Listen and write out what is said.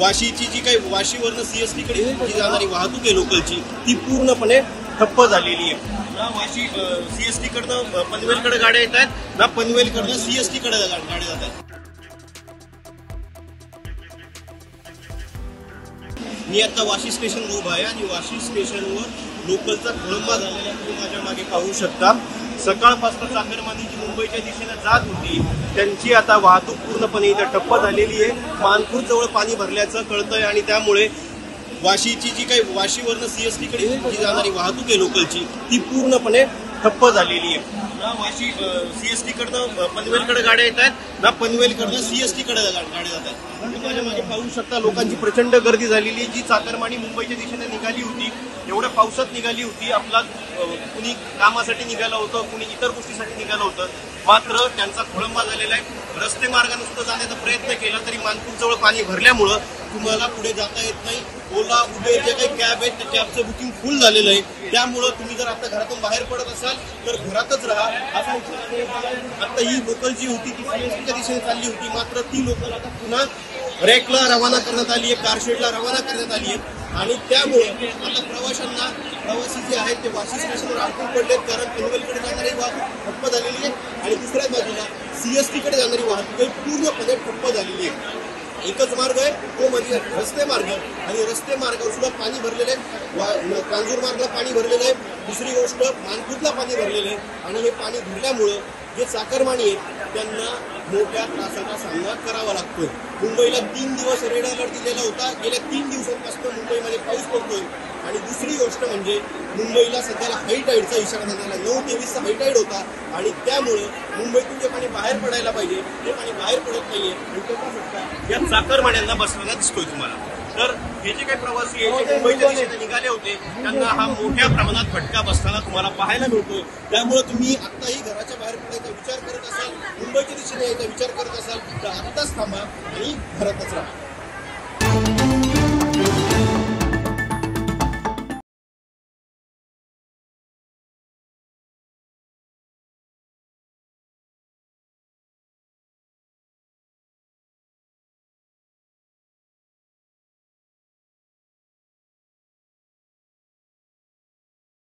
वाशीची जी काही वाशीवरनं सीएसटी कडे जी जाणारी वाहतूक आहे लोकलची ती पूर्णपणे ठप्प झालेली आहे। ना वाशी सीएसटी कडनं पनवेलकडे गाड्या येत आहेत, ना पनवेलकडनं सीएसटी कडे गाड्या जात आहेत। मी आता वाशी स्टेशनवर उभा आहे आणि वाशी स्टेशनवर लोकलचा खोळंबा झालेला तुम्ही माझ्या मागे पाहू शकता। सकाळपासून चाकरमानी जी मुंबईच्या दिशेने जात होती त्यांची आता वाहतूक पूर्णपणे इथे ठप्प झालेली आहे। मानपूर जवळ पाणी भरल्याचं कळतंय आणि त्यामुळे वाशीची जी काही वाशीवरनं सीएसटी कडे जी जाणारी वाहतूक आहे लोकलची ती पूर्णपणे ठप्प झालेली आहे। ना वाशी सीएसटी कडनं पनवेलकडे गाड्या येत आहेत, ना पनवेलकडनं सीएसटी कडे गाड्या जात आहेत। तुम्ही माझ्या मागे पाहू शकता लोकांची प्रचंड गर्दी झालेली जी चाकरमानी मुंबईच्या दिशेने निघाली होती, एवढ्या पावसात निघाली होती। आपला कुणी कामासाठी निघालं होतं, कुणी इतर गोष्टीसाठी निघालं होतं, मात्र त्यांचा खोळंबा झालेला आहे। रस्ते मार्गानुसार जाण्याचा प्रयत्न केला तरी मानपूर जवळ पाणी भरल्यामुळं तुम्हाला पुढे जाता येत नाही। ओला उबेर जे काही कॅब आहेत त्या कॅबचं बुकिंग फुल झालेलं आहे, त्यामुळं तुम्ही जर आता घरातून बाहेर पडत असाल तर घरातच राहा असं। आता ही लोकल जी होती ती सीएसटीच्या दिशेने चालली होती, मात्र ती लोकल आता पुन्हा रॅकला रवाना करण्यात आली आहे, कारशेडला रवाना करण्यात आली आहे। आणि त्यामुळे आता प्रवासी जे आहेत ते वाशी स्टेशनवर अडकून पडलेत, कारण पनवेलकडे जाणारी वाहतूक ठप्प झालेली आहे आणि दुसऱ्या बाजूला सीएसटी कडे जाणारी वाहतूक पूर्णपणे ठप्प झालेली आहे। एकच मार्ग आहे तो म्हणजे रस्ते मार्ग, आणि रस्ते मार्गावर सुद्धा पाणी भरलेलं आहे। कांजूर मार्गला पाणी भरलेलं आहे, दुसरी गोष्ट मानपूरला पाणी भरलेलं आहे। आणि हे पाणी भरल्यामुळं जे चाकरमानी आहेत त्यांना मोठ्या त्रासाचा सामना करावा लागतोय। मुंबईला 3 दिवस रेड अलर्ट दिलेला होता, गेल्या 3 दिवसांपासून मुंबईमध्ये पाऊस पडतोय। आणि दुसरी गोष्ट म्हणजे मुंबईला सध्याला हाय टाईडचा इशारा देण्याला 9:23चा हाय टाईड होता, आणि त्यामुळे मुंबईतून जे पाणी बाहेर पडायला पाहिजे ते पाणी बाहेर पडत नाहीये। आणि त्याचा फटका या चाकरमान्यांना बसताना दिसतोय तुम्हाला। तर हे जे काही प्रवासी आहे जे मुंबईच्या दिशेने निघाले होते त्यांना हा मोठ्या प्रमाणात फटका बसताना तुम्हाला पाहायला मिळतोय। त्यामुळे तुम्ही आत्ताही घराच्या बाहेर पडायचा विचार करत असाल, मुंबईच्या दिशेने यायचा विचार करत असाल तर आत्ताच थांबा आणि घरातच राहा।